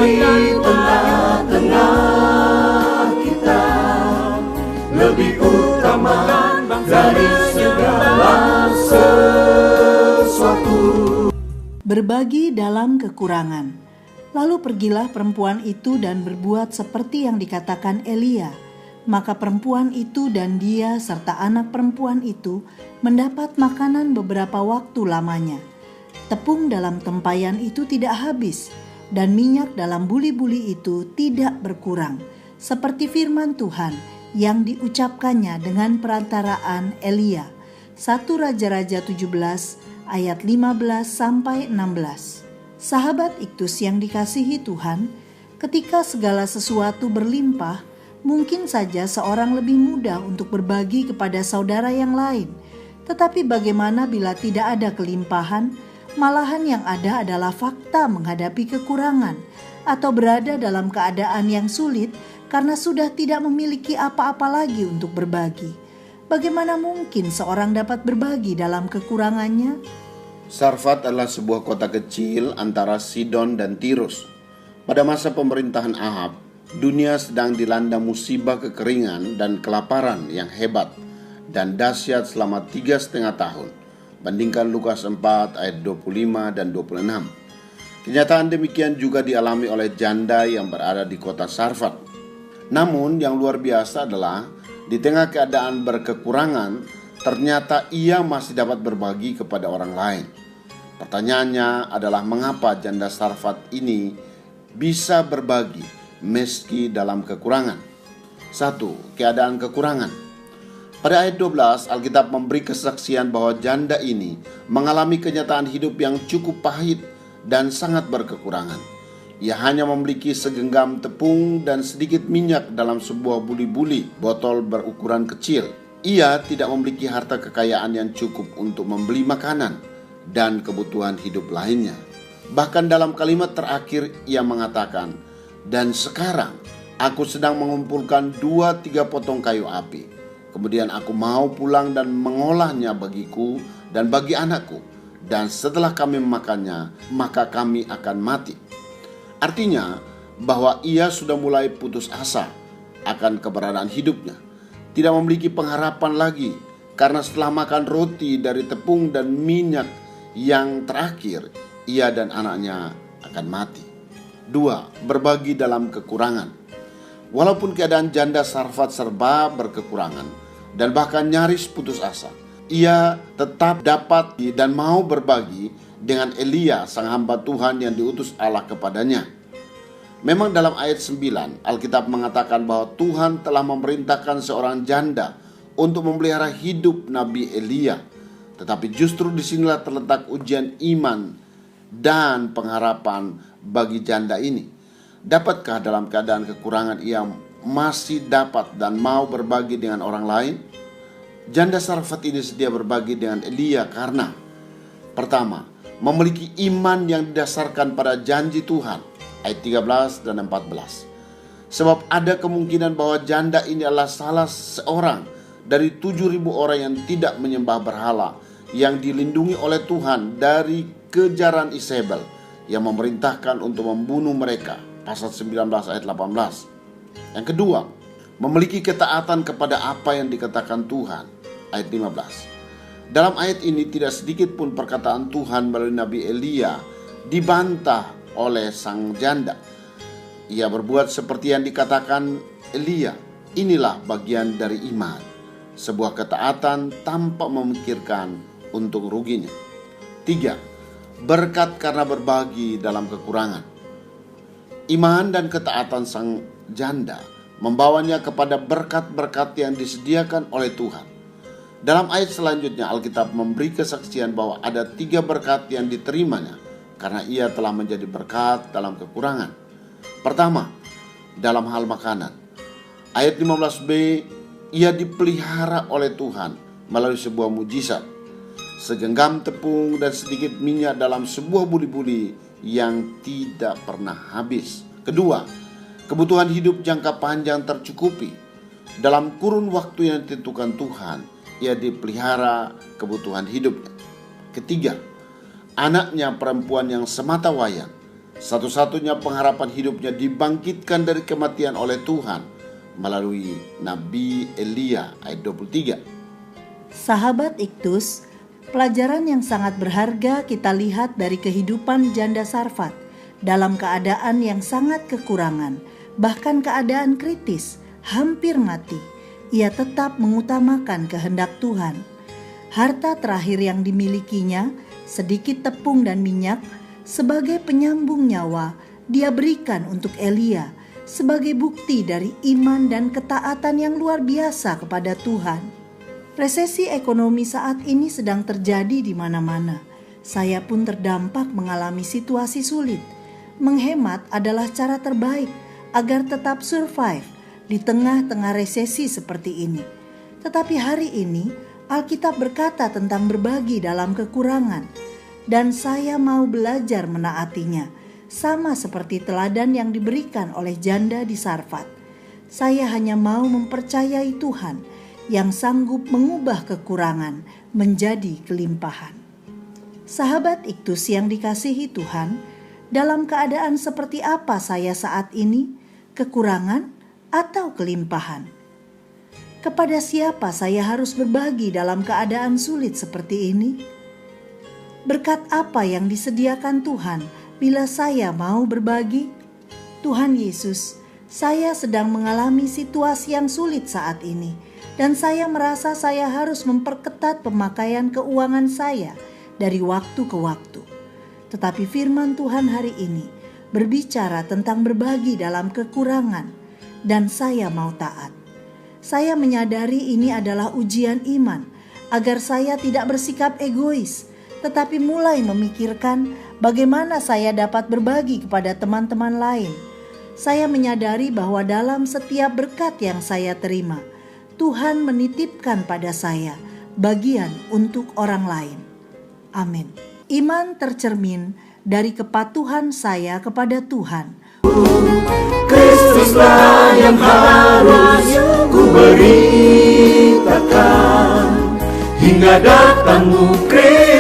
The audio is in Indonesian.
di tengah-tengah kita, lebih utama dari segala sesuatu. Berbagi dalam kekurangan. Lalu pergilah perempuan itu dan berbuat seperti yang dikatakan Elia. Maka perempuan itu dan dia serta anak perempuan itu mendapat makanan beberapa waktu lamanya. Tepung dalam tempayan itu tidak habis, dan minyak dalam buli-buli itu tidak berkurang, seperti firman Tuhan yang diucapkannya dengan perantaraan Elia. 1 Raja-Raja 17 ayat 15-16. Sahabat Iktus yang dikasihi Tuhan, ketika segala sesuatu berlimpah, mungkin saja seorang lebih mudah untuk berbagi kepada saudara yang lain. Tetapi bagaimana bila tidak ada kelimpahan, malahan yang ada adalah fakta menghadapi kekurangan, atau berada dalam keadaan yang sulit karena sudah tidak memiliki apa-apa lagi untuk berbagi. Bagaimana mungkin seorang dapat berbagi dalam kekurangannya? Sarfat adalah sebuah kota kecil antara Sidon dan Tirus. Pada masa pemerintahan Ahab, dunia sedang dilanda musibah kekeringan dan kelaparan yang hebat dan dahsyat selama 3,5 tahun. Bandingkan Lukas 4 ayat 25 dan 26. Kenyataan demikian juga dialami oleh janda yang berada di kota Sarfat. Namun yang luar biasa adalah di tengah keadaan berkekurangan, ternyata ia masih dapat berbagi kepada orang lain. Pertanyaannya adalah mengapa janda Sarfat ini bisa berbagi meski dalam kekurangan. 1. Keadaan kekurangan. Pada ayat 12, Alkitab memberi kesaksian bahwa janda ini mengalami kenyataan hidup yang cukup pahit dan sangat berkekurangan. Ia hanya memiliki segenggam tepung dan sedikit minyak dalam sebuah buli-buli botol berukuran kecil. Ia tidak memiliki harta kekayaan yang cukup untuk membeli makanan dan kebutuhan hidup lainnya. Bahkan dalam kalimat terakhir ia mengatakan, "Dan sekarang aku sedang mengumpulkan 2-3 potong kayu api. Kemudian aku mau pulang dan mengolahnya bagiku dan bagi anakku. Dan setelah kami memakannya, maka kami akan mati." Artinya bahwa ia sudah mulai putus asa akan keberadaan hidupnya. Tidak memiliki pengharapan lagi karena setelah makan roti dari tepung dan minyak yang terakhir, ia dan anaknya akan mati. 2. Berbagi dalam kekurangan. Walaupun keadaan janda Sarfat serba berkekurangan dan bahkan nyaris putus asa, ia tetap dapat dan mau berbagi dengan Elia, sang hamba Tuhan yang diutus Allah kepadanya. Memang dalam ayat 9, Alkitab mengatakan bahwa Tuhan telah memerintahkan seorang janda untuk memelihara hidup Nabi Elia. Tetapi justru disinilah terletak ujian iman dan pengharapan bagi janda ini. Dapatkah dalam keadaan kekurangan ia masih dapat dan mau berbagi dengan orang lain? Janda Sarfat ini sedia berbagi dengan Elia karena pertama, memiliki iman yang didasarkan pada janji Tuhan, ayat 13 dan 14. Sebab ada kemungkinan bahwa janda ini adalah salah seorang dari 7.000 orang yang tidak menyembah berhala, yang dilindungi oleh Tuhan dari kejaran Isabel yang memerintahkan untuk membunuh mereka, pasal 19 ayat 18. Yang kedua, memiliki ketaatan kepada apa yang dikatakan Tuhan, ayat 15. Dalam ayat ini tidak sedikit pun perkataan Tuhan melalui Nabi Elia dibantah oleh sang janda. Ia berbuat seperti yang dikatakan Elia. Inilah bagian dari iman, sebuah ketaatan tanpa memikirkan untung ruginya. 3. Berkat karena berbagi dalam kekurangan. Iman dan ketaatan sang janda membawanya kepada berkat-berkat yang disediakan oleh Tuhan. Dalam ayat selanjutnya Alkitab memberi kesaksian bahwa ada 3 berkat yang diterimanya karena ia telah menjadi berkat dalam kekurangan. Pertama, dalam hal makanan. Ayat 15b, ia dipelihara oleh Tuhan melalui sebuah mujizat. Segenggam tepung dan sedikit minyak dalam sebuah buli-buli yang tidak pernah habis. Kedua, kebutuhan hidup jangka panjang tercukupi. Dalam kurun waktu yang ditentukan Tuhan, ia dipelihara kebutuhan hidupnya. Ketiga, anaknya perempuan yang semata wayang, Satu-satunya pengharapan hidupnya dibangkitkan dari kematian oleh Tuhan melalui Nabi Elia, ayat 23. Sahabat Iktus, pelajaran yang sangat berharga kita lihat dari kehidupan janda Sarfat dalam keadaan yang sangat kekurangan, bahkan keadaan kritis, hampir mati. Ia tetap mengutamakan kehendak Tuhan. Harta terakhir yang dimilikinya, sedikit tepung dan minyak, sebagai penyambung nyawa, dia berikan untuk Elia sebagai bukti dari iman dan ketaatan yang luar biasa kepada Tuhan. Resesi ekonomi saat ini sedang terjadi di mana-mana. Saya pun terdampak mengalami situasi sulit. Menghemat adalah cara terbaik agar tetap survive di tengah-tengah resesi seperti ini. Tetapi hari ini Alkitab berkata tentang berbagi dalam kekurangan, dan saya mau belajar menaatinya, sama seperti teladan yang diberikan oleh janda di Sarfat. Saya hanya mau mempercayai Tuhan yang sanggup mengubah kekurangan menjadi kelimpahan. Sahabat Iktus yang dikasihi Tuhan, dalam keadaan seperti apa saya saat ini? Kekurangan atau kelimpahan? Kepada siapa saya harus berbagi dalam keadaan sulit seperti ini? Berkat apa yang disediakan Tuhan bila saya mau berbagi? Tuhan Yesus, saya sedang mengalami situasi yang sulit saat ini, dan saya merasa saya harus memperketat pemakaian keuangan saya dari waktu ke waktu. Tetapi firman Tuhan hari ini berbicara tentang berbagi dalam kekurangan, dan saya mau taat. Saya menyadari ini adalah ujian iman, agar saya tidak bersikap egois, tetapi mulai memikirkan bagaimana saya dapat berbagi kepada teman-teman lain. Saya menyadari bahwa dalam setiap berkat yang saya terima, Tuhan menitipkan pada saya bagian untuk orang lain. Amin. Iman tercermin dari kepatuhan saya kepada Tuhan. Kristuslah yang harus ku beritakan hingga datangmu Kristus.